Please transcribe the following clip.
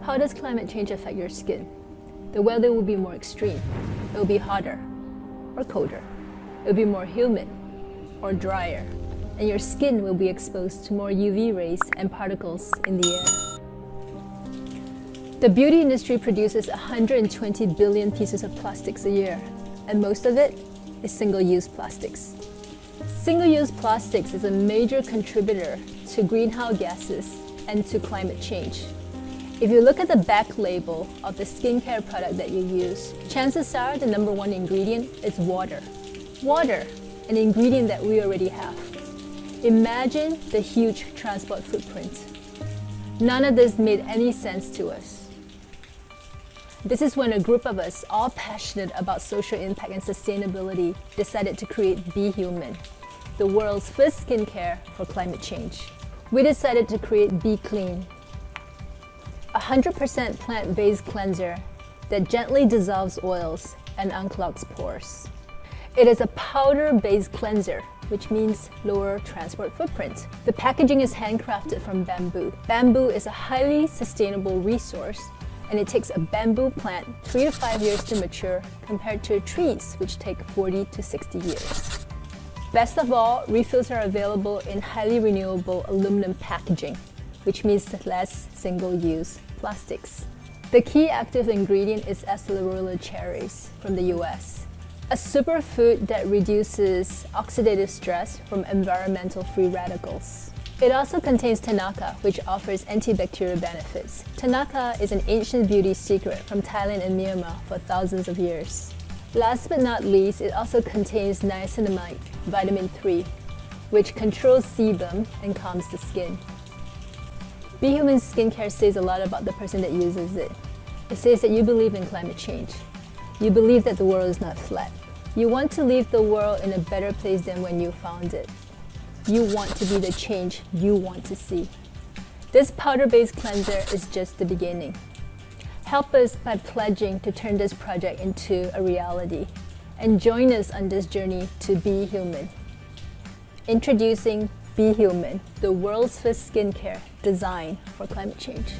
How does climate change affect your skin? The weather will be more extreme. It will be hotter or colder. It will be more humid or drier. And your skin will be exposed to more UV rays and particles in the air. The beauty industry produces 120 billion pieces of plastics a year, and most of it is single-use plastics. Single-use plastics is a major contributor to greenhouse gases and to climate change. If you look at the back label of the skincare product that you use, chances are the number one ingredient is water. Water, an ingredient that we already have. Imagine the huge transport footprint. None of this made any sense to us. This is when a group of us, all passionate about social impact and sustainability, decided to create BHUMAN, the world's first skincare for climate change. We decided to create Be Clean, a 100% plant-based cleanser that gently dissolves oils and unclogs pores. It is a powder-based cleanser, which means lower transport footprint. The packaging is handcrafted from bamboo. Bamboo is a highly sustainable resource, and it takes a bamboo plant 3 to 5 years to mature compared to trees, which take 40 to 60 years. Best of all, refills are available in highly renewable aluminum packaging, which means less single-use plastics. The key active ingredient is acerola cherries from the US, a superfood that reduces oxidative stress from environmental free radicals. It also contains Tanaka, which offers antibacterial benefits. Tanaka is an ancient beauty secret from Thailand and Myanmar for thousands of years. Last but not least, it also contains niacinamide, vitamin 3, which controls sebum and calms the skin. BHUMAN skincare says a lot about the person that uses it. It says that you believe in climate change. You believe that the world is not flat. You want to leave the world in a better place than when you found it. You want to be the change you want to see. This powder-based cleanser is just the beginning. Help us by pledging to turn this project into a reality, and join us on this journey to be human. Introducing BHUMAN, the world's first skincare designed for climate change.